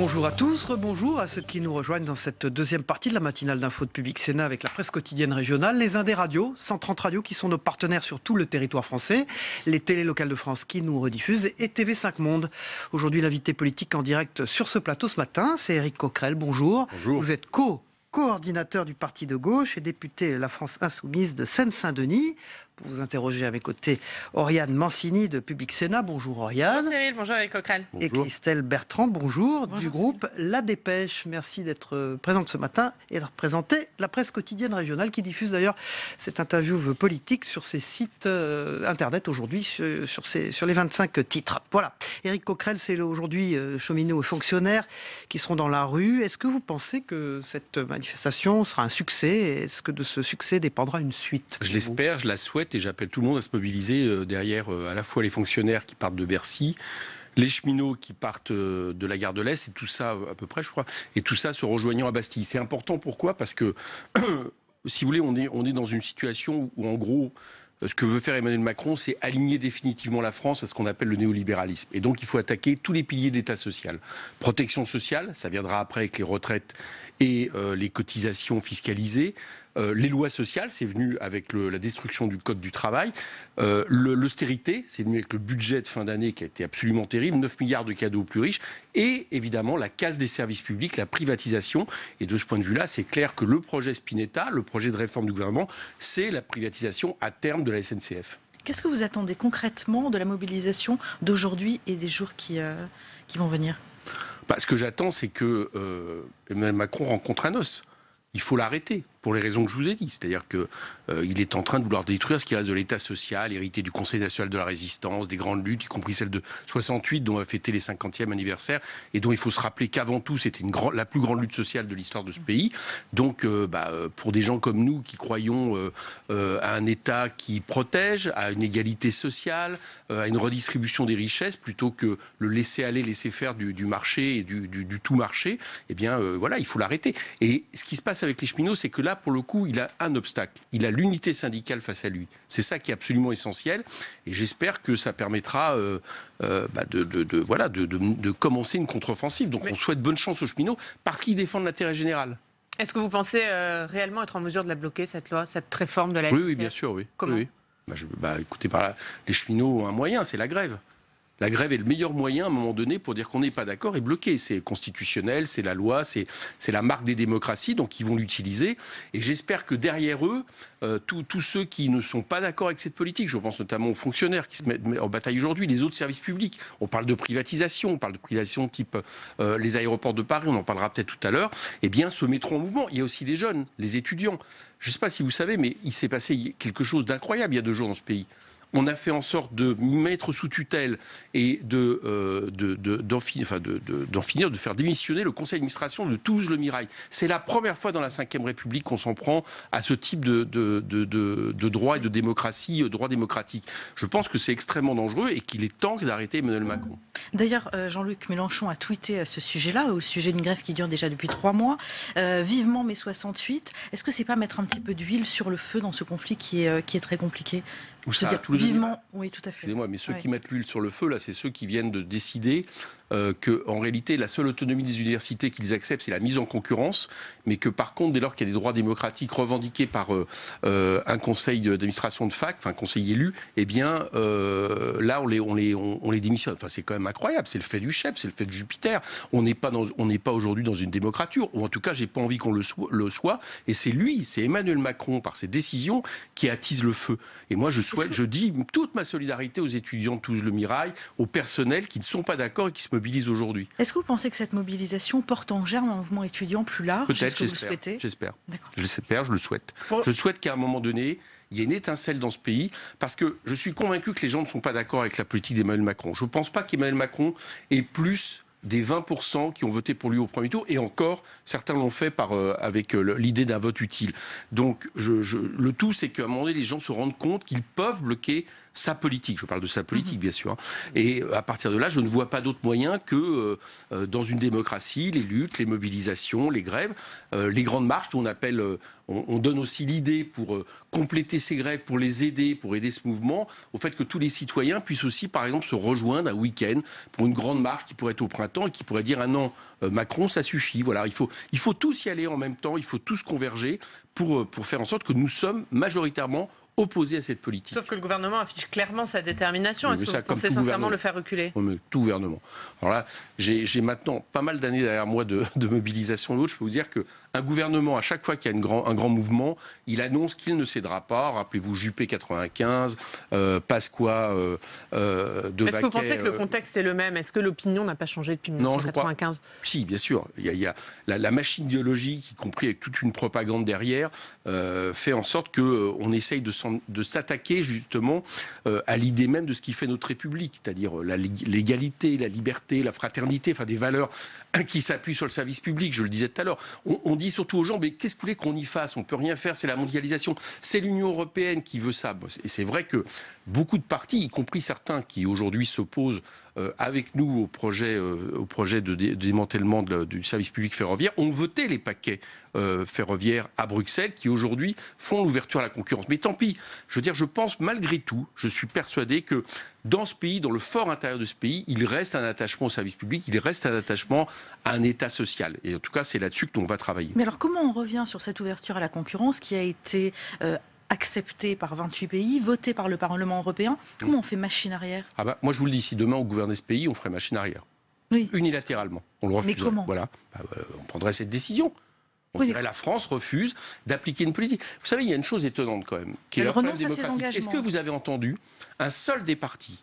Rebonjour à tous, rebonjour à ceux qui nous rejoignent dans cette deuxième partie de la matinale d'info de Public Sénat avec la presse quotidienne régionale, les Indés radios, 130 radios qui sont nos partenaires sur tout le territoire français, les télés locales de France qui nous rediffusent et TV5 Monde. Aujourd'hui, l'invité politique en direct sur ce plateau ce matin, c'est Éric Coquerel. Bonjour. Bonjour. Vous êtes coordinateur du parti de gauche et député La France Insoumise de Seine-Saint-Denis. Pour vous interroger à mes côtés, Oriane Mancini de Public Sénat. Bonjour Oriane. Bonjour Cyril, bonjour Éric Coquerel. Et Christelle Bertrand, bonjour, Bonjour du groupe La Dépêche. Merci d'être présente ce matin et de représenter la presse quotidienne régionale qui diffuse d'ailleurs cette interview politique sur ses sites internet aujourd'hui, sur les 25 titres. Voilà. Éric Coquerel, c'est aujourd'hui cheminot et fonctionnaire qui seront dans la rue. Est-ce que vous pensez que cette manifestation sera un succès? Est-ce que de ce succès dépendra une suite? Je l'espère, je la souhaite et j'appelle tout le monde à se mobiliser derrière à la fois les fonctionnaires qui partent de Bercy, les cheminots qui partent de la gare de l'Est et tout ça à peu près je crois, et tout ça se rejoignant à Bastille. C'est important, pourquoi? Parce que si vous voulez, on est dans une situation où en gros ce que veut faire Emmanuel Macron, c'est aligner définitivement la France à ce qu'on appelle le néolibéralisme. Et donc, il faut attaquer tous les piliers de l'État social. Protection sociale, ça viendra après avec les retraites et les cotisations fiscalisées. Les lois sociales, c'est venu avec la destruction du Code du travail. L'austérité, c'est venu avec le budget de fin d'année qui a été absolument terrible. 9 milliards de cadeaux aux plus riches. Et évidemment, la casse des services publics, la privatisation. Et de ce point de vue-là, c'est clair que le projet Spinetta, le projet de réforme du gouvernement, c'est la privatisation à terme de la SNCF. Qu'est-ce que vous attendez concrètement de la mobilisation d'aujourd'hui et des jours qui vont venir? Ce que j'attends, c'est que Emmanuel Macron rencontre un os. Il faut l'arrêter, pour les raisons que je vous ai dit. C'est-à-dire qu'il est en train de vouloir détruire ce qui reste de l'État social, hérité du Conseil national de la résistance, des grandes luttes, y compris celle de 68, dont on va fêter les 50e anniversaires, et dont il faut se rappeler qu'avant tout, c'était la plus grande lutte sociale de l'histoire de ce pays. Donc, pour des gens comme nous, qui croyons à un État qui protège, à une égalité sociale, à une redistribution des richesses, plutôt que le laisser aller, laisser faire du marché et du tout marché, eh bien, voilà, il faut l'arrêter. Et ce qui se passe avec les cheminots, c'est que là, pour le coup, il a un obstacle. Il a l'unité syndicale face à lui. C'est ça qui est absolument essentiel. Et j'espère que ça permettra de commencer une contre-offensive. Donc on souhaite bonne chance aux cheminots parce qu'ils défendent l'intérêt général. Est-ce que vous pensez réellement être en mesure de la bloquer, cette loi, cette réforme de la SNCF? Oui, bien sûr, oui. Comment? Oui. Écoutez, les cheminots ont un moyen, c'est la grève. La grève est le meilleur moyen à un moment donné pour dire qu'on n'est pas d'accord et bloquer. C'est constitutionnel, c'est la loi, c'est la marque des démocraties, donc ils vont l'utiliser. Et j'espère que derrière eux, tous ceux qui ne sont pas d'accord avec cette politique, je pense notamment aux fonctionnaires qui se mettent en bataille aujourd'hui, les autres services publics, on parle de privatisation type les aéroports de Paris, on en parlera peut-être tout à l'heure, eh bien se mettront en mouvement. Il y a aussi les jeunes, les étudiants. Je ne sais pas si vous savez, mais il s'est passé quelque chose d'incroyable il y a 2 jours dans ce pays. On a fait en sorte de mettre sous tutelle et d'en finir, de faire démissionner le conseil d'administration de Toulouse-le-Mirail. C'est la première fois dans la Ve République qu'on s'en prend à ce type de droit et de démocratie, droit démocratique. Je pense que c'est extrêmement dangereux et qu'il est temps d'arrêter Emmanuel Macron. D'ailleurs, Jean-Luc Mélenchon a tweeté à ce sujet-là, au sujet d'une grève qui dure déjà depuis 3 mois. Vivement mai 68. Est-ce que c'est pas mettre un petit peu d'huile sur le feu dans ce conflit qui est très compliqué? Où ça, vivement, oui, tout à fait. Excusez-moi, mais ceux qui mettent l'huile sur le feu, là, c'est ceux qui viennent de décider qu'en réalité, la seule autonomie des universités qu'ils acceptent, c'est la mise en concurrence, mais que par contre, dès lors qu'il y a des droits démocratiques revendiqués par un conseil d'administration de fac, enfin un conseil élu, eh bien, là, on les démissionne. Enfin, c'est quand même incroyable. C'est le fait du chef, c'est le fait de Jupiter. On n'est pas aujourd'hui dans une démocrature, ou en tout cas, j'ai pas envie qu'on le soit. Et c'est lui, c'est Emmanuel Macron, par ses décisions, qui attise le feu. Et moi, je dis toute ma solidarité aux étudiants de Toulouse-le-Mirail, aux personnels qui ne sont pas d'accord et qui se mobilisent aujourd'hui. Est-ce que vous pensez que cette mobilisation porte en germe un mouvement étudiant plus large? Peut-être, j'espère. Je l'espère, je le souhaite. Je souhaite qu'à un moment donné, il y ait une étincelle dans ce pays, parce que je suis convaincu que les gens ne sont pas d'accord avec la politique d'Emmanuel Macron. Je ne pense pas qu'Emmanuel Macron ait plus des 20% qui ont voté pour lui au premier tour, et encore, certains l'ont fait avec l'idée d'un vote utile. Donc, le tout, c'est qu'à un moment donné, les gens se rendent compte qu'ils peuvent bloquer sa politique. Je parle de sa politique, bien sûr. Et à partir de là, je ne vois pas d'autre moyen que, dans une démocratie, les luttes, les mobilisations, les grèves, les grandes marches, dont on appelle on donne aussi l'idée pour compléter ces grèves, pour les aider, pour aider ce mouvement, au fait que tous les citoyens puissent aussi, par exemple, se rejoindre un week-end pour une grande marche qui pourrait être au printemps et qui pourrait dire non, Macron, ça suffit. Voilà, il faut tous y aller en même temps, il faut tous converger pour faire en sorte que nous sommes majoritairement opposés à cette politique. Sauf que le gouvernement affiche clairement sa détermination. Oui, Est-ce que vous pensez sincèrement le faire reculer? Oui, mais tout gouvernement. Alors là, j'ai maintenant pas mal d'années derrière moi de mobilisation et autres. Je peux vous dire qu'un gouvernement, à chaque fois qu'il y a un grand mouvement, il annonce qu'il ne cédera pas. Rappelez-vous Juppé 95, Pasqua de Est-ce que vous pensez que le contexte est le même? Est-ce que l'opinion n'a pas changé depuis 1995? Si, bien sûr. Il y a la machine idéologique, y compris avec toute une propagande derrière, fait en sorte qu'on essaye de s'attaquer justement à l'idée même de ce qui fait notre République, c'est-à-dire l'égalité, la liberté, la fraternité, enfin des valeurs qui s'appuient sur le service public, je le disais tout à l'heure. On dit surtout aux gens, mais qu'est-ce que vous voulez qu'on y fasse? On ne peut rien faire, c'est la mondialisation. C'est l'Union européenne qui veut ça. Et c'est vrai que beaucoup de partis, y compris certains qui aujourd'hui s'opposent avec nous au projet de démantèlement du service public ferroviaire, ont voté les paquets ferroviaires à Bruxelles qui aujourd'hui font l'ouverture à la concurrence. Mais tant pis, je veux dire, je pense malgré tout, je suis persuadé que dans ce pays, dans le fort intérieur de ce pays, il reste un attachement au service public, il reste un attachement à un État social. Et en tout cas, c'est là-dessus que l'on va travailler. Mais alors, comment on revient sur cette ouverture à la concurrence qui a été acceptée par 28 pays, votée par le Parlement européen? Comment on fait machine arrière? Moi, je vous le dis, si demain on gouvernait ce pays, on ferait machine arrière. Oui. Unilatéralement. On le refuserait. Mais comment? Voilà. On prendrait cette décision. On dirait la France refuse d'appliquer une politique. Vous savez, il y a une chose étonnante quand même, qui est le problème démocratique. Est-ce que vous avez entendu un seul des partis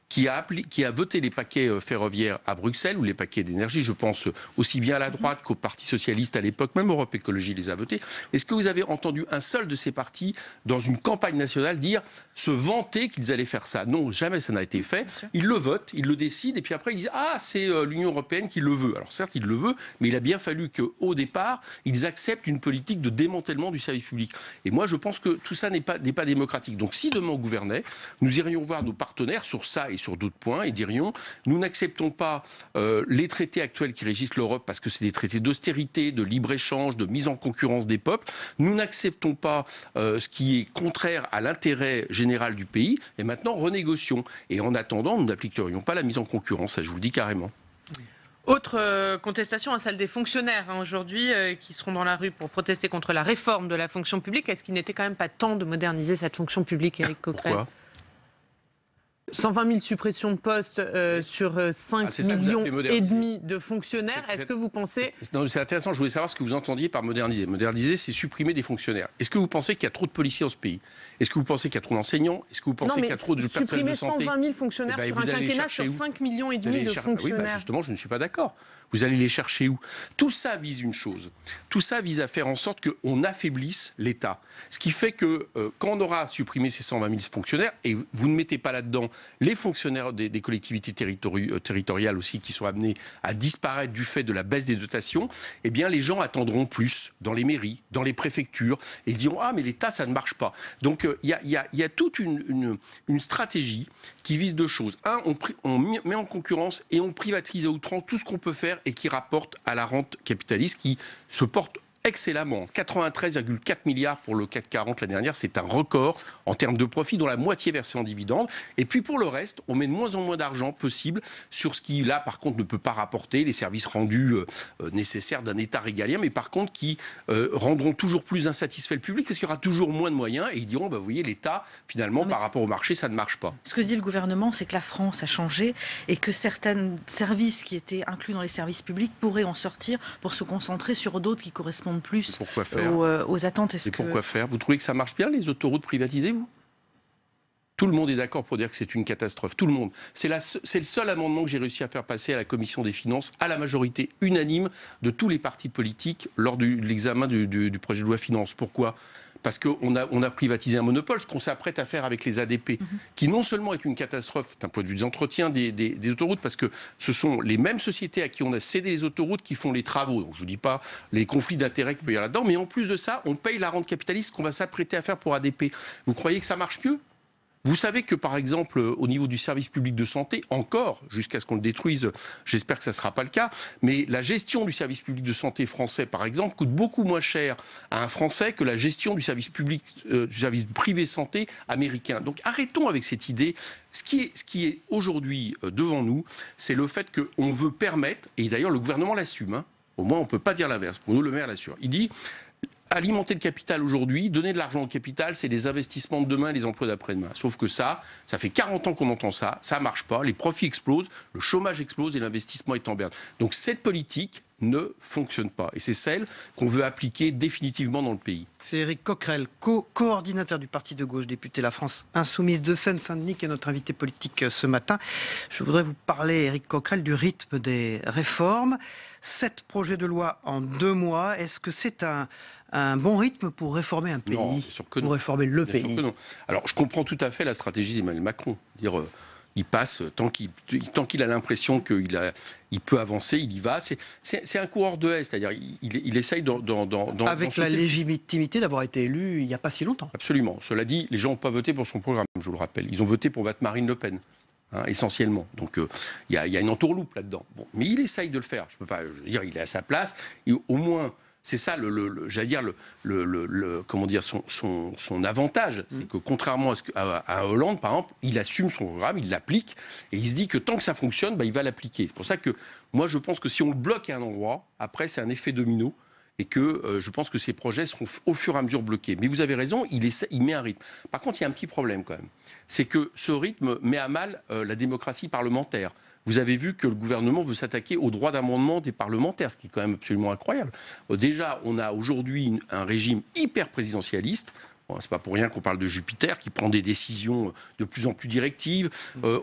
qui a voté les paquets ferroviaires à Bruxelles ou les paquets d'énergie, je pense aussi bien à la droite qu'au Parti socialiste à l'époque, même Europe Écologie les a votés. Est-ce que vous avez entendu un seul de ces partis dans une campagne nationale se vanter qu'ils allaient faire ça? Non, jamais ça n'a été fait. Ils le votent, ils le décident et puis après ils disent c'est l'Union européenne qui le veut. Alors certes, il le veut, mais il a bien fallu qu'au départ, ils acceptent une politique de démantèlement du service public. Et moi, je pense que tout ça n'est pas démocratique. Donc si demain on gouvernait, nous irions voir nos partenaires sur ça et sur d'autres points et dirions nous n'acceptons pas les traités actuels qui régissent l'Europe parce que c'est des traités d'austérité, de libre-échange, de mise en concurrence des peuples. Nous n'acceptons pas ce qui est contraire à l'intérêt général du pays et maintenant renégocions. Et en attendant, nous n'appliquerions pas la mise en concurrence, ça je vous le dis carrément. Autre contestation, celle des fonctionnaires aujourd'hui qui seront dans la rue pour protester contre la réforme de la fonction publique. Est-ce qu'il n'était quand même pas temps de moderniser cette fonction publique, Éric Coquerel? Pourquoi? 120 000 suppressions de postes sur 5 millions et demi de fonctionnaires. Est-ce que vous pensez... Non, c'est intéressant, je voulais savoir ce que vous entendiez par moderniser. Moderniser, c'est supprimer des fonctionnaires. Est-ce que vous pensez qu'il y a trop de policiers dans ce pays? Est-ce que vous pensez qu'il y a trop d'enseignants? Est-ce que vous pensez qu'il y a trop de personnel de santé? Supprimer 120 000 fonctionnaires sur un quinquennat sur 5 millions et demi de fonctionnaires. Oui, justement, je ne suis pas d'accord. Vous allez les chercher où? Tout ça vise une chose. Tout ça vise à faire en sorte qu'on affaiblisse l'État. Ce qui fait que quand on aura supprimé ces 120 000 fonctionnaires, et vous ne mettez pas là-dedans les fonctionnaires des collectivités territoriales aussi qui sont amenés à disparaître du fait de la baisse des dotations, eh bien les gens attendront plus dans les mairies, dans les préfectures, et ils diront mais l'État ça ne marche pas. Donc il y a toute une stratégie qui vise deux choses. Un, on met en concurrence et on privatise à outrance tout ce qu'on peut faire et qui rapporte à la rente capitaliste qui se porte excellemment. 93,4 milliards pour le CAC 40 l'année dernière, c'est un record en termes de profit, dont la moitié versée en dividendes. Et puis pour le reste, on met de moins en moins d'argent possible sur ce qui, là, par contre, ne peut pas rapporter les services rendus nécessaires d'un État régalien, mais par contre qui rendront toujours plus insatisfait le public, parce qu'il y aura toujours moins de moyens, et ils diront, vous voyez, l'État, finalement, par rapport au marché, ça ne marche pas. Ce que dit le gouvernement, c'est que la France a changé et que certains services qui étaient inclus dans les services publics pourraient en sortir pour se concentrer sur d'autres qui correspondent plus aux attentes. Pourquoi faire? Vous trouvez que ça marche bien, les autoroutes privatisées, vous? Tout le monde est d'accord pour dire que c'est une catastrophe. Tout le monde. C'est le seul amendement que j'ai réussi à faire passer à la Commission des Finances, à la majorité unanime de tous les partis politiques lors de l'examen du projet de loi Finances. Pourquoi? Parce qu'on a privatisé un monopole, ce qu'on s'apprête à faire avec les ADP, qui non seulement est une catastrophe d'un point de vue des entretiens des autoroutes, parce que ce sont les mêmes sociétés à qui on a cédé les autoroutes qui font les travaux. Donc je ne vous dis pas les conflits d'intérêts qu'il peut y avoir là-dedans, mais en plus de ça, on paye la rente capitaliste qu'on va s'apprêter à faire pour ADP. Vous croyez que ça marche mieux? Vous savez que, par exemple, au niveau du service public de santé, encore, jusqu'à ce qu'on le détruise, j'espère que ça ne sera pas le cas, mais la gestion du service public de santé français, par exemple, coûte beaucoup moins cher à un Français que la gestion du service public, du service privé santé américain. Donc arrêtons avec cette idée. Ce qui est aujourd'hui devant nous, c'est le fait qu'on veut permettre, et d'ailleurs le gouvernement l'assume, hein, au moins on ne peut pas dire l'inverse, Bruno Le Maire l'assure, il dit... Alimenter le capital aujourd'hui, donner de l'argent au capital, c'est les investissements de demain et les emplois d'après-demain. Sauf que ça fait 40 ans qu'on entend ça ne marche pas, les profits explosent, le chômage explose et l'investissement est en berne. Donc cette politique ne fonctionne pas. Et c'est celle qu'on veut appliquer définitivement dans le pays. C'est Éric Coquerel, coordinateur du parti de gauche, député La France Insoumise de Seine-Saint-Denis, qui est notre invité politique ce matin. Je voudrais vous parler, Éric Coquerel, du rythme des réformes. 7 projets de loi en 2 mois. Est-ce que c'est un bon rythme pour réformer un pays? Non, bien sûr que non. Pour réformer le Bien pays? sûr que non. Alors, je comprends tout à fait la stratégie d'Emmanuel Macron. Il passe, tant qu'il a l'impression qu'il peut avancer, il y va. C'est un coureur de haie, c'est-à-dire il essaye avec la légitimité d'avoir été élu il n'y a pas si longtemps. Absolument. Cela dit, les gens n'ont pas voté pour son programme, je vous le rappelle. Ils ont voté pour battre Marine Le Pen. Hein, essentiellement. Donc il y a une entourloupe là-dedans. Bon, mais il essaye de le faire. Je peux pas dire, il est à sa place. Et au moins, c'est ça, comment dire, son avantage. C'est que contrairement à Hollande, par exemple, il assume son programme, il l'applique, et il se dit que tant que ça fonctionne, il va l'appliquer. C'est pour ça que moi, je pense que si on le bloque à un endroit, après, c'est un effet domino. Et que je pense que ces projets seront au fur et à mesure bloqués. Mais vous avez raison, il met un rythme. Par contre, il y a un petit problème quand même. C'est que ce rythme met à mal la démocratie parlementaire. Vous avez vu que le gouvernement veut s'attaquer au droit d'amendement des parlementaires, ce qui est quand même absolument incroyable. Déjà, on a aujourd'hui un régime hyper présidentialiste. Bon, c'est pas pour rien qu'on parle de Jupiter, qui prend des décisions de plus en plus directives.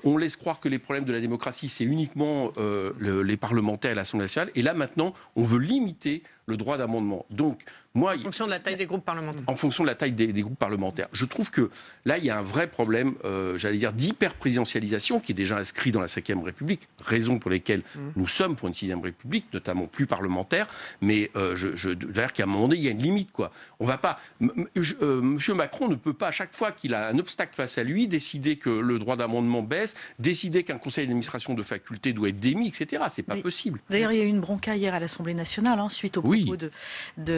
On laisse croire que les problèmes de la démocratie, c'est uniquement les parlementaires et l'Assemblée nationale. Et là, maintenant, on veut limiter le droit d'amendement. Donc, moi, en fonction de la taille des groupes parlementaires. En fonction de la taille des groupes parlementaires. Je trouve que là, il y a un vrai problème, j'allais dire, d'hyper-présidentialisation qui est déjà inscrit dans la 5e République. Raison pour lesquelles nous sommes pour une 6e République, notamment plus parlementaire. Mais d'ailleurs, qu'à un moment donné, il y a une limite, quoi. On va pas... Monsieur Macron ne peut pas, à chaque fois qu'il a un obstacle face à lui, décider que le droit d'amendement baisse, décider qu'un conseil d'administration de faculté doit être démis, etc. C'est pas possible. D'ailleurs, il y a eu une bronca hier à l'Assemblée nationale, suite au propos de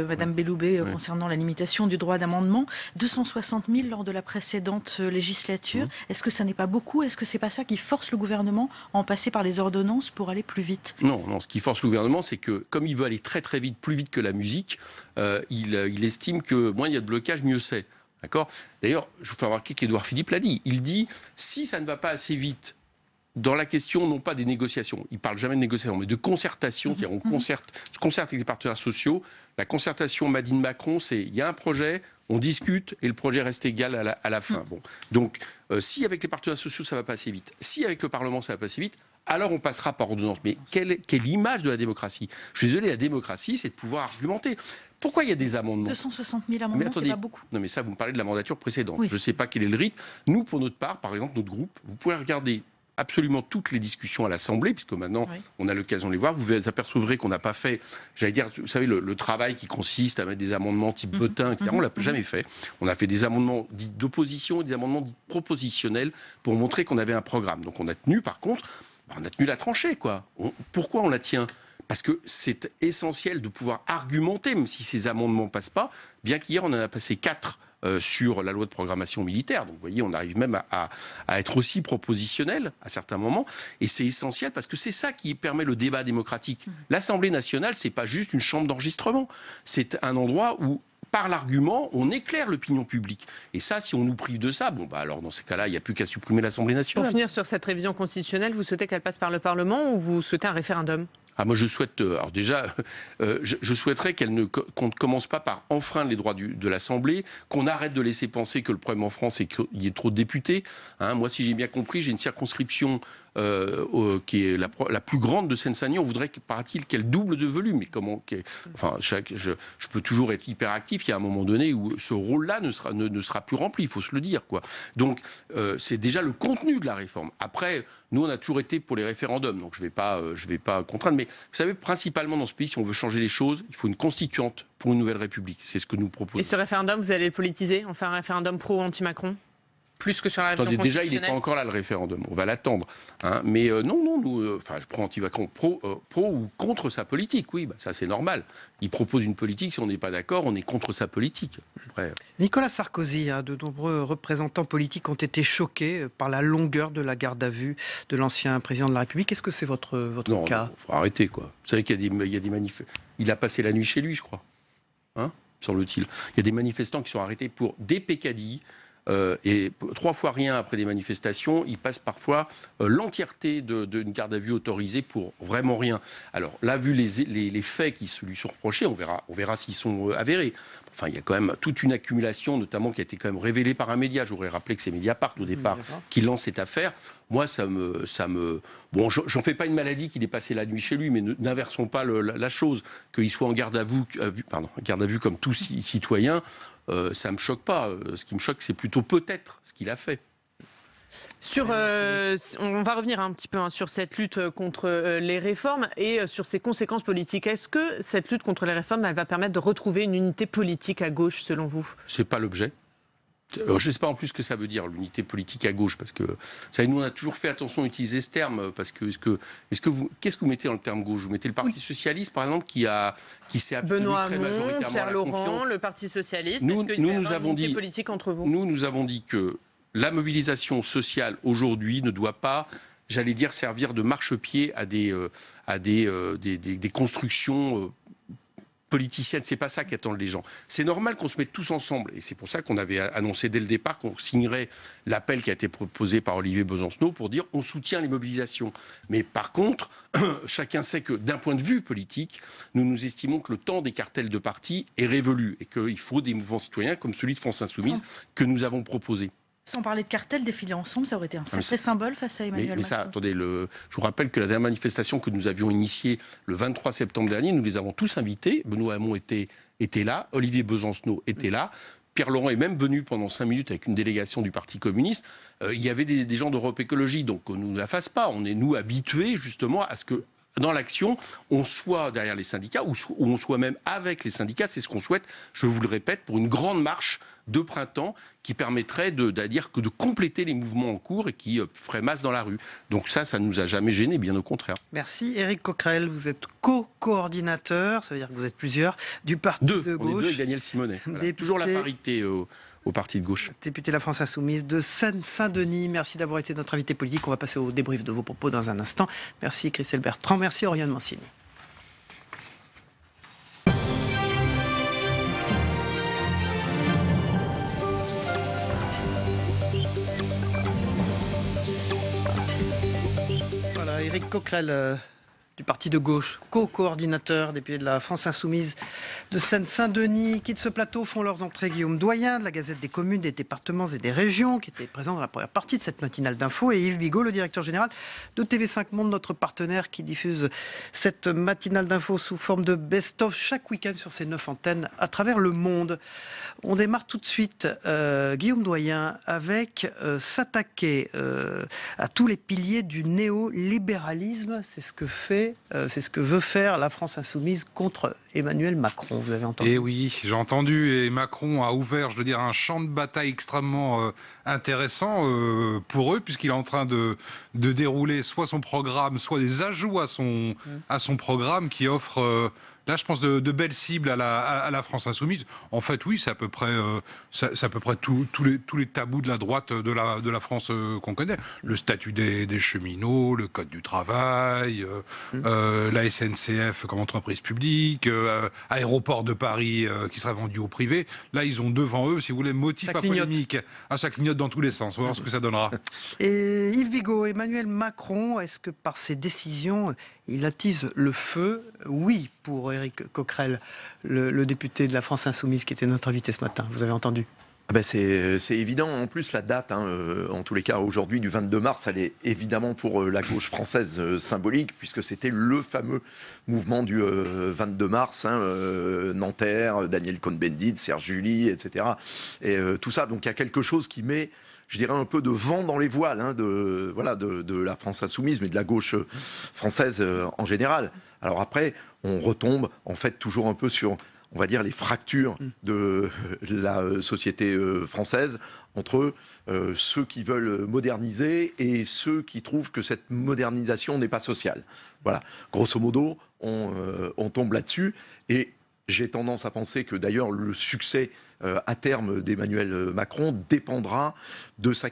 Mme Belloubet concernant la limitation du droit d'amendement. 260 000 lors de la précédente législature. Est-ce que ça n'est pas beaucoup? Est-ce que c'est pas ça qui force le gouvernement à en passer par les ordonnances pour aller plus vite? Non, ce qui force le gouvernement, c'est que, comme il veut aller très très vite, plus vite que la musique, il estime que moins il y a de blocage, mieux c'est. D'accord? D'ailleurs, je vous fais remarquer qu'Édouard Philippe l'a dit. Il dit, si ça ne va pas assez vite, dans la question, non pas des négociations, il ne parle jamais de négociations, mais de concertation, c'est-à-dire on concerte avec les partenaires sociaux. La concertation, m'a dit Macron, c'est il y a un projet, on discute et le projet reste égal à la fin. Bon. Donc, si avec les partenaires sociaux, ça va pas assez vite, si avec le Parlement, ça va pas assez vite, alors on passera par ordonnance. Mais quelle image de la démocratie? Je suis désolé, la démocratie, c'est de pouvoir argumenter. Pourquoi il y a des amendements? 260 000 amendements, c'est pas beaucoup. Non, mais ça, vous me parlez de la mandature précédente. Oui. Je ne sais pas quel est le rythme. Nous, pour notre part, par exemple, notre groupe, vous pouvez regarder absolument toutes les discussions à l'Assemblée, puisque maintenant, on a l'occasion de les voir. Vous apercevrez qu'on n'a pas fait, j'allais dire, vous savez, le travail qui consiste à mettre des amendements type Bottin, etc. On ne l'a jamais fait. On a fait des amendements dits d'opposition et des amendements dits propositionnels pour montrer qu'on avait un programme. Donc on a tenu, par contre, on a tenu la tranchée, quoi. Pourquoi on la tient? Parce que c'est essentiel de pouvoir argumenter, même si ces amendements ne passent pas, bien qu'hier, on en a passé 4 sur la loi de programmation militaire. Donc, vous voyez, on arrive même à être aussi propositionnel à certains moments. Et c'est essentiel parce que c'est ça qui permet le débat démocratique. L'Assemblée nationale, c'est pas juste une chambre d'enregistrement. C'est un endroit où, par l'argument, on éclaire l'opinion publique. Et ça, si on nous prive de ça, alors dans ces cas-là, il n'y a plus qu'à supprimer l'Assemblée nationale. Pour finir sur cette révision constitutionnelle, vous souhaitez qu'elle passe par le Parlement ou vous souhaitez un référendum? Moi, je souhaite. Alors déjà, je souhaiterais qu'on ne commence pas par enfreindre les droits de l'Assemblée, qu'on arrête de laisser penser que le problème en France, c'est qu'il y ait trop de députés. Moi, si j'ai bien compris, j'ai une circonscription qui est la plus grande de Seine-Saint-Denis. On voudrait, paraît-il, qu'elle double de volume. Mais je peux toujours être hyperactif. Il y a un moment donné où ce rôle-là ne sera plus rempli. Il faut se le dire, quoi. Donc, c'est déjà le contenu de la réforme. Après, nous, on a toujours été pour les référendums. Donc, je vais pas contraindre. Mais vous savez, principalement dans ce pays, si on veut changer les choses, il faut une constituante pour une nouvelle République. C'est ce que nous proposons. Et ce référendum, vous allez le politiser? On fait un référendum pro ou anti-Macron? Plus que sur la réforme Attendez, déjà, il n'est constitutionnelle. pas encore là, le référendum. On va l'attendre. Hein. Mais non, nous, je prends anti-Macron pro ou contre sa politique. Oui, ça c'est normal. Il propose une politique. Si on n'est pas d'accord, on est contre sa politique. Après... Nicolas Sarkozy, de nombreux représentants politiques ont été choqués par la longueur de la garde à vue de l'ancien président de la République. Est-ce que c'est votre cas? Non, il faut arrêter, quoi. Vous savez qu'il y a des manifs. Il a passé la nuit chez lui, je crois. Hein, semble-t-il. Il y a des manifestants qui sont arrêtés pour des peccadilles. Et 3 fois rien après des manifestations, ils passent parfois l'entièreté d'une garde à vue autorisée pour vraiment rien. Alors là, vu les faits qui se lui sont reprochés, on verra s'ils sont avérés. Enfin, il y a quand même toute une accumulation, notamment qui a été quand même révélée par un média. Je voudrais rappeler que c'est Mediapart au départ qui lance cette affaire. Moi, ça me... Bon, j'en fais pas une maladie qu'il ait passé la nuit chez lui, mais n'inversons pas la chose. Qu'il soit en garde à vue comme tout citoyen, ça ne me choque pas. Ce qui me choque, c'est plutôt peut-être ce qu'il a fait. On va revenir un petit peu sur cette lutte contre les réformes et sur ses conséquences politiques. Est-ce que cette lutte contre les réformes, elle va permettre de retrouver une unité politique à gauche, selon vous? C'est pas l'objet. Je ne sais pas en plus ce que ça veut dire, l'unité politique à gauche, parce que nous on a toujours fait attention à utiliser ce terme, parce que qu'est-ce que vous mettez dans le terme gauche? Vous mettez le Parti socialiste, par exemple, qui s'est abstenu très majoritairement à la Pierre Laurent, confiance. le Parti socialiste. Nous avons dit politique entre vous? Nous avons dit que la mobilisation sociale aujourd'hui ne doit pas, j'allais dire, servir de marchepied à des constructions politicienne, c'est pas ça qu'attendent les gens. C'est normal qu'on se mette tous ensemble, et c'est pour ça qu'on avait annoncé dès le départ qu'on signerait l'appel qui a été proposé par Olivier Besancenot pour dire on soutient les mobilisations. Mais par contre, chacun sait que d'un point de vue politique, nous estimons que le temps des cartels de partis est révolu et qu'il faut des mouvements citoyens comme celui de France Insoumise que nous avons proposé. Sans parler de cartel, défiler ensemble, ça aurait été un sacré symbole face à Emmanuel Macron. Mais ça, attendez, je vous rappelle que la dernière manifestation que nous avions initiée le 23 septembre dernier, nous les avons tous invités. Benoît Hamon était là, Olivier Besancenot était là. Pierre Laurent est même venu pendant 5 minutes avec une délégation du Parti communiste. Il y avait des gens d'Europe Écologie, donc nous ne la fasse pas. On est, nous, habitués justement à ce que dans l'action, on soit derrière les syndicats ou on soit même avec les syndicats. C'est ce qu'on souhaite, je vous le répète, pour une grande marche de printemps qui permettrait de compléter les mouvements en cours et qui ferait masse dans la rue. Donc ça ne nous a jamais gênés, bien au contraire. Merci. Éric Coquerel, vous êtes co-coordinateur, ça veut dire que vous êtes plusieurs, du Parti de gauche. On est deux avec Daniel Simonet. Voilà. Toujours la parité au Parti de gauche. Député de la France Insoumise de Seine-Saint-Denis, merci d'avoir été notre invité politique. On va passer au débrief de vos propos dans un instant. Merci Christelle Bertrand, merci Oriane Mancini. Voilà, Éric Coquerel du Parti de gauche, co-coordinateur, député de la France Insoumise de Seine-Saint-Denis. Qui de ce plateau font leurs entrées Guillaume Doyen, de la Gazette des communes, des départements et des régions, qui était présent dans la première partie de cette matinale d'info, et Yves Bigot, le directeur général de TV5 Monde, notre partenaire qui diffuse cette matinale d'info sous forme de best-of chaque week-end sur ces 9 antennes à travers le monde. On démarre tout de suite, Guillaume Doyen, avec s'attaquer à tous les piliers du néolibéralisme. C'est ce que veut faire la France Insoumise contre Emmanuel Macron. Vous avez entendu? Et oui, j'ai entendu. Et Macron a ouvert, je veux dire, un champ de bataille extrêmement intéressant pour eux, puisqu'il est en train de dérouler soit son programme, soit des ajouts à son programme qui offre... Là, je pense de belles cibles à la France Insoumise. En fait, oui, c'est à peu près, tous les tabous de la droite de la France qu'on connaît. Le statut des cheminots, le code du travail, la SNCF comme entreprise publique, aéroport de Paris qui serait vendu au privé. Là, ils ont devant eux, si vous voulez, motif à polémique. Ça clignote dans tous les sens. On va voir ce que ça donnera. Et Yves Bigot, Emmanuel Macron, est-ce que par ses décisions, il attise le feu? Oui, pour Éric Coquerel, le député de la France Insoumise qui était notre invité ce matin. Vous avez entendu? C'est évident. En plus, la date, en tous les cas, aujourd'hui, du 22 mars, elle est évidemment pour la gauche française symbolique, puisque c'était le fameux mouvement du 22 mars, Nanterre, Daniel Cohn-Bendit, Serge July, etc. Et tout ça, donc il y a quelque chose qui met, je dirais, un peu de vent dans les voiles de la France Insoumise, mais de la gauche française en général. Alors après, on retombe en fait toujours un peu sur on va dire, les fractures de la société française entre ceux qui veulent moderniser et ceux qui trouvent que cette modernisation n'est pas sociale. Voilà, grosso modo, on tombe là-dessus. Et j'ai tendance à penser que d'ailleurs le succès à terme d'Emmanuel Macron dépendra de sa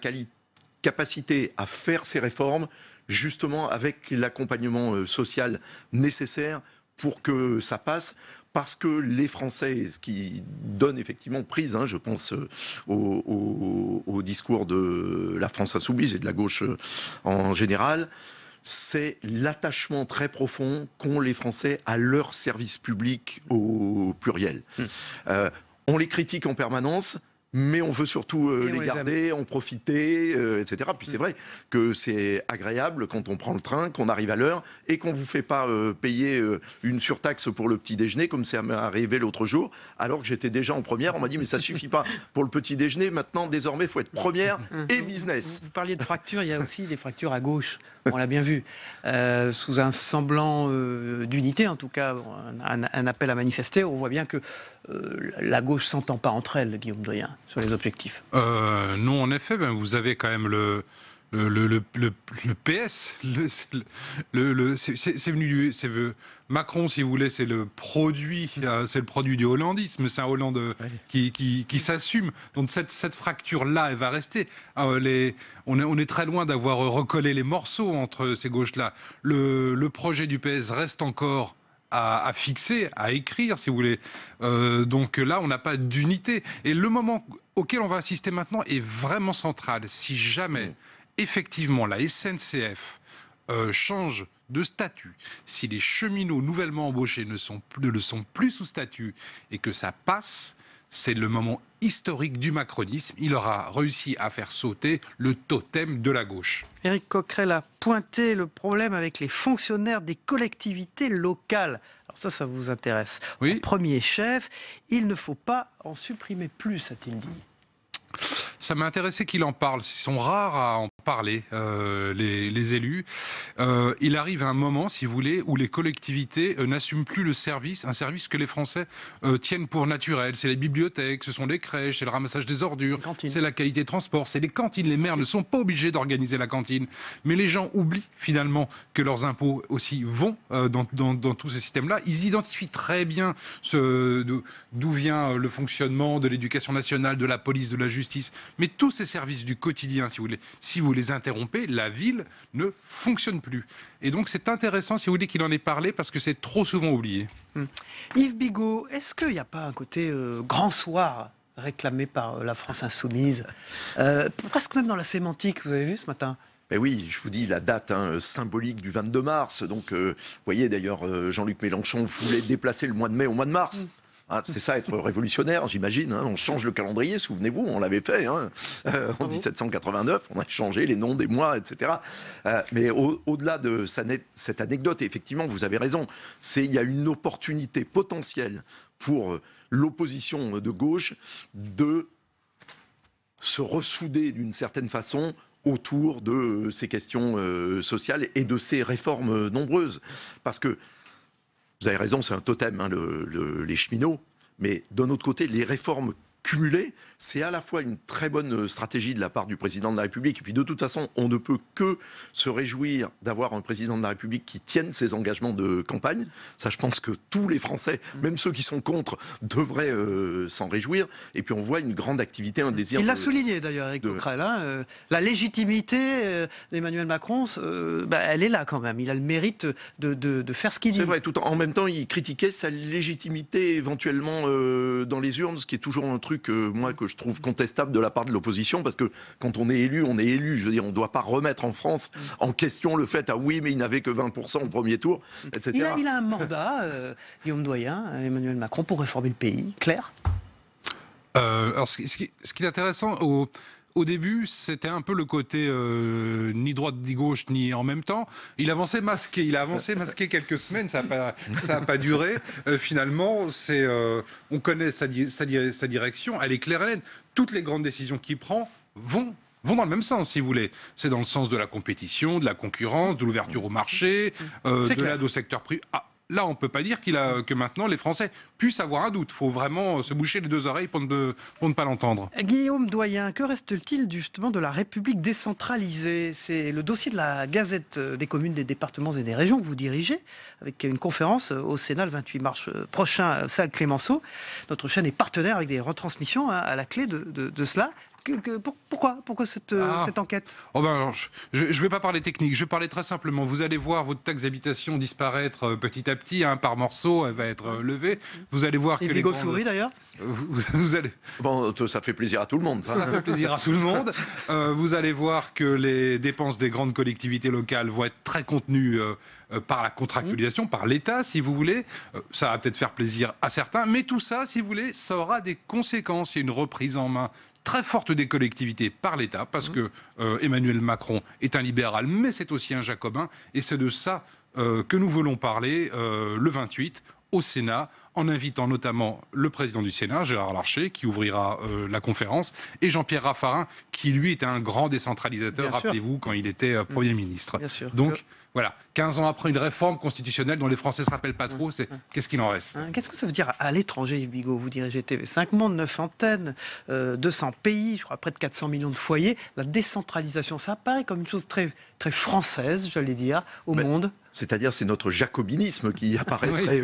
capacité à faire ces réformes, justement avec l'accompagnement social nécessaire pour que ça passe, parce que les Français, ce qui donne effectivement prise, je pense au discours de la France insoumise et de la gauche en général, c'est l'attachement très profond qu'ont les Français à leur service public au pluriel. On les critique en permanence, mais on veut surtout les garder, en profiter, etc. Puis c'est vrai que c'est agréable quand on prend le train, qu'on arrive à l'heure et qu'on ne vous fait pas payer une surtaxe pour le petit déjeuner, comme ça m'est arrivé l'autre jour, alors que j'étais déjà en première. On m'a dit, mais ça suffit pas pour le petit déjeuner. Maintenant, désormais, il faut être première et business. Vous parliez de fractures, il y a aussi des fractures à gauche. On l'a bien vu. Sous un semblant d'unité, en tout cas, un appel à manifester, on voit bien que la gauche ne s'entend pas entre elles, Guillaume Doyen, sur les objectifs. Non, en effet, vous avez quand même le PS. C'est venu Macron, si vous voulez, c'est le produit du hollandisme. C'est un Hollande qui s'assume. Donc cette fracture-là, elle va rester. On est très loin d'avoir recollé les morceaux entre ces gauches-là. Le projet du PS reste encore à fixer, à écrire, si vous voulez. Donc là, on n'a pas d'unité. Et le moment auquel on va assister maintenant est vraiment central. Si jamais, effectivement, la SNCF change de statut, si les cheminots nouvellement embauchés ne le sont plus sous statut et que ça passe, c'est le moment historique du macronisme. Il aura réussi à faire sauter le totem de la gauche. Éric Coquerel a pointé le problème avec les fonctionnaires des collectivités locales. Alors ça vous intéresse. Oui. En premier chef, il ne faut pas en supprimer plus, a-t-il dit. Ça m'a intéressé qu'il en parle. Ils sont rares à en parler, les élus. Il arrive un moment, si vous voulez, où les collectivités n'assument plus le service, un service que les Français tiennent pour naturel. C'est les bibliothèques, ce sont les crèches, c'est le ramassage des ordures, c'est la qualité de transport, c'est les cantines. Les maires ne sont pas obligés d'organiser la cantine. Mais les gens oublient finalement que leurs impôts aussi vont dans tous ces systèmes-là. Ils identifient très bien d'où vient le fonctionnement de l'éducation nationale, de la police, de la justice. Mais tous ces services du quotidien, si vous les interrompez, la ville ne fonctionne plus. Et donc c'est intéressant, si vous voulez, qu'il en ait parlé, parce que c'est trop souvent oublié. Yves Bigot, est-ce qu'il n'y a pas un côté grand soir réclamé par la France insoumise, presque même dans la sémantique, vous avez vu ce matin? Ben oui, je vous dis la date symbolique du 22 mars. Donc, vous voyez d'ailleurs, Jean-Luc Mélenchon voulait déplacer le mois de mai au mois de mars. C'est ça, être révolutionnaire, j'imagine. On change le calendrier, souvenez-vous, on l'avait fait en 1789, on a changé les noms des mois, etc. Mais au-delà de cette anecdote, effectivement, vous avez raison, il y a une opportunité potentielle pour l'opposition de gauche de se ressouder d'une certaine façon autour de ces questions sociales et de ces réformes nombreuses. Parce que vous avez raison, c'est un totem, les cheminots. Mais d'un autre côté, les réformes cumulées, c'est à la fois une très bonne stratégie de la part du président de la République. Et puis de toute façon, on ne peut que se réjouir d'avoir un président de la République qui tienne ses engagements de campagne. Ça, je pense que tous les Français, même ceux qui sont contre, devraient s'en réjouir. Et puis on voit une grande activité, un désir. Il l'a souligné d'ailleurs, Éric Coquerel. La légitimité d'Emmanuel Macron, elle est là quand même. Il a le mérite de faire ce qu'il dit. C'est vrai, tout en même temps, il critiquait sa légitimité éventuellement dans les urnes, ce qui est toujours un truc que je trouve contestable de la part de l'opposition, parce que quand on est élu, on est élu. Je veux dire, on ne doit pas remettre en France en question le fait, oui, mais il n'avait que 20% au premier tour, etc. Il a un mandat, Guillaume Doyen, Emmanuel Macron, pour réformer le pays, clair. Alors, ce qui est intéressant, au début, c'était un peu le côté ni droite ni gauche, ni en même temps. Il avançait masqué. Il a avancé masqué quelques semaines. Ça n'a pas duré. Finalement, on connaît sa direction. Elle est claire et nette. Toutes les grandes décisions qu'il prend vont dans le même sens, si vous voulez. C'est dans le sens de la compétition, de la concurrence, de l'ouverture au marché, de l'aide au secteur privé. là, on ne peut pas dire que maintenant les Français puissent avoir un doute. Il faut vraiment se boucher les deux oreilles pour ne pas l'entendre. Guillaume Doyen, que reste-t-il justement de la République décentralisée? C'est le dossier de la Gazette des communes, des départements et des régions que vous dirigez, avec une conférence au Sénat le 28 mars prochain, salle Clémenceau. Notre chaîne est partenaire avec des retransmissions à la clé de cela. Pourquoi cette enquête? Je ne vais pas parler technique, je vais parler très simplement. Vous allez voir votre taxe d'habitation disparaître petit à petit, par morceau, elle va être levée. Vous allez voir et que Bigot sourit d'ailleurs. Vous allez... Bon, ça fait plaisir à tout le monde. Ça fait plaisir à tout le monde. Vous allez voir que les dépenses des grandes collectivités locales vont être très contenues par la contractualisation, par l'État, si vous voulez. Ça va peut-être faire plaisir à certains, mais tout ça, si vous voulez, ça aura des conséquences. Il y a une reprise en main très forte des collectivités par l'État, parce que Emmanuel Macron est un libéral, mais c'est aussi un jacobin, et c'est de ça que nous voulons parler le 28 au Sénat, en invitant notamment le président du Sénat, Gérard Larcher, qui ouvrira la conférence, et Jean-Pierre Raffarin, qui lui était un grand décentralisateur, rappelez-vous, quand il était Premier ministre. Bien sûr. Donc, voilà, 15 ans après une réforme constitutionnelle dont les Français ne se rappellent pas trop, c'est qu'est-ce qu'il en reste? Qu'est-ce que ça veut dire à l'étranger, Yves Bigot? Vous dirigez TV5 Monde, 9 antennes, 200 pays, je crois près de 400 millions de foyers. La décentralisation, ça apparaît comme une chose très, très française, j'allais dire, au monde. C'est-à-dire, c'est notre jacobinisme qui apparaît très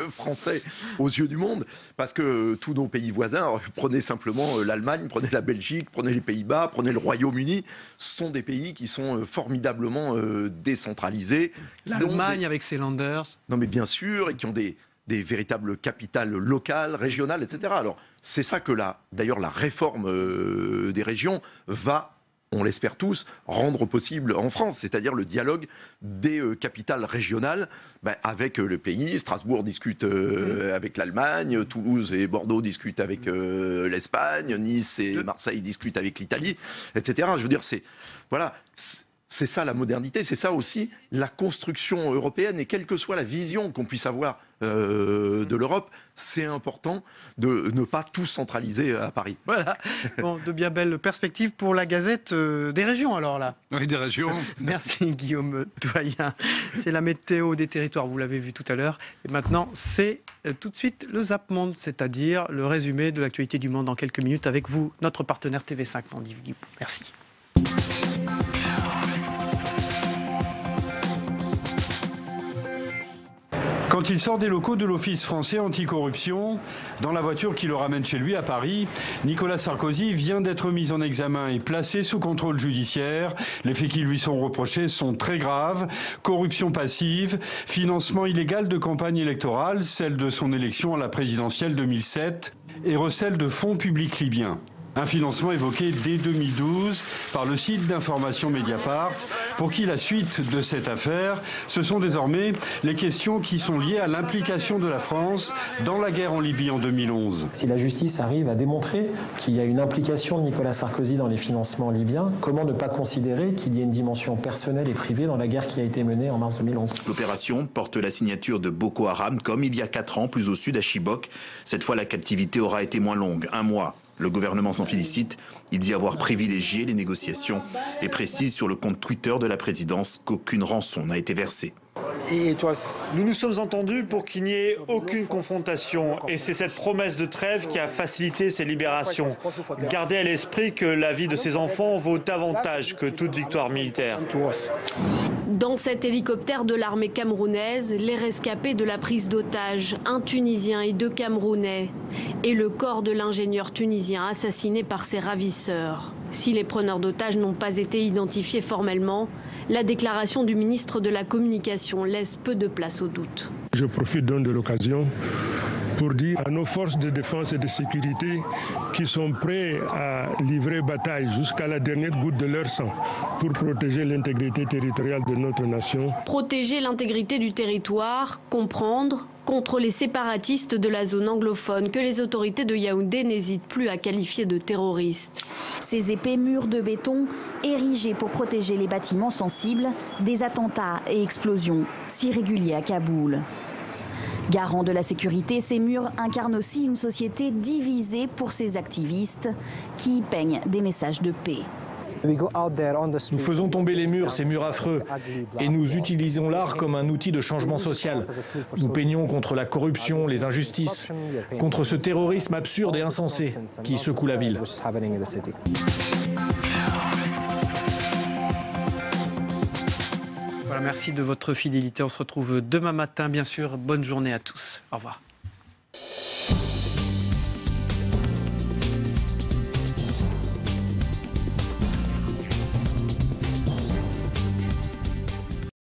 français aux yeux du monde, parce que tous nos pays voisins, prenez simplement l'Allemagne, prenez la Belgique, prenez les Pays-Bas, prenez le Royaume-Uni, ce sont des pays qui sont formidablement décentralisés. L'Allemagne avec ses Landers. Non mais bien sûr, et qui ont des véritables capitales locales, régionales, etc. Alors, c'est ça que d'ailleurs la réforme des régions va, on l'espère tous, rendre possible en France, c'est-à-dire le dialogue des capitales régionales avec le pays. Strasbourg discute avec l'Allemagne, Toulouse et Bordeaux discutent avec l'Espagne, Nice et Marseille discutent avec l'Italie, etc. Je veux dire, c'est ça la modernité, c'est ça aussi la construction européenne, et quelle que soit la vision qu'on puisse avoir de l'Europe, c'est important de ne pas tout centraliser à Paris. Voilà, bon, de bien belles perspectives pour la Gazette des régions alors là. Oui, des régions. Merci Guillaume Doyen. C'est la météo des territoires, vous l'avez vu tout à l'heure. Et maintenant, c'est tout de suite le Zap Monde, c'est-à-dire le résumé de l'actualité du monde en quelques minutes avec vous, notre partenaire TV5 Monde. Yves Guibou. Merci. Quand il sort des locaux de l'Office français anticorruption, dans la voiture qui le ramène chez lui à Paris, Nicolas Sarkozy vient d'être mis en examen et placé sous contrôle judiciaire. Les faits qui lui sont reprochés sont très graves. Corruption passive, financement illégal de campagne électorale, celle de son élection à la présidentielle 2007, et recel de fonds publics libyens. Un financement évoqué dès 2012 par le site d'information Mediapart, pour qui la suite de cette affaire, ce sont désormais les questions qui sont liées à l'implication de la France dans la guerre en Libye en 2011. Si la justice arrive à démontrer qu'il y a une implication de Nicolas Sarkozy dans les financements libyens, comment ne pas considérer qu'il y a une dimension personnelle et privée dans la guerre qui a été menée en mars 2011 ? L'opération porte la signature de Boko Haram, comme il y a 4 ans, plus au sud à Chibok. Cette fois, la captivité aura été moins longue, 1 mois. Le gouvernement s'en félicite. Il dit avoir privilégié les négociations et précise sur le compte Twitter de la présidence qu'aucune rançon n'a été versée. Et toi, nous nous sommes entendus pour qu'il n'y ait aucune confrontation. Et c'est cette promesse de trêve qui a facilité ces libérations. Gardez à l'esprit que la vie de ces enfants vaut davantage que toute victoire militaire. Dans cet hélicoptère de l'armée camerounaise, les rescapés de la prise d'otages, un Tunisien et 2 Camerounais, et le corps de l'ingénieur tunisien assassiné par ses ravisseurs. Si les preneurs d'otages n'ont pas été identifiés formellement, la déclaration du ministre de la Communication laisse peu de place au doute. Je profite donc de l'occasion pour dire à nos forces de défense et de sécurité qui sont prêts à livrer bataille jusqu'à la dernière goutte de leur sang pour protéger l'intégrité territoriale de notre nation. Protéger l'intégrité du territoire, comprendre, contre les séparatistes de la zone anglophone que les autorités de Yaoundé n'hésitent plus à qualifier de terroristes. Ces épais murs de béton, érigés pour protéger les bâtiments sensibles des attentats et explosions si réguliers à Kaboul. Garant de la sécurité, ces murs incarnent aussi une société divisée pour ces activistes qui y peignent des messages de paix. Nous faisons tomber les murs, ces murs affreux, et nous utilisons l'art comme un outil de changement social. Nous peignons contre la corruption, les injustices, contre ce terrorisme absurde et insensé qui secoue la ville. Voilà, merci de votre fidélité. On se retrouve demain matin, bien sûr. Bonne journée à tous. Au revoir.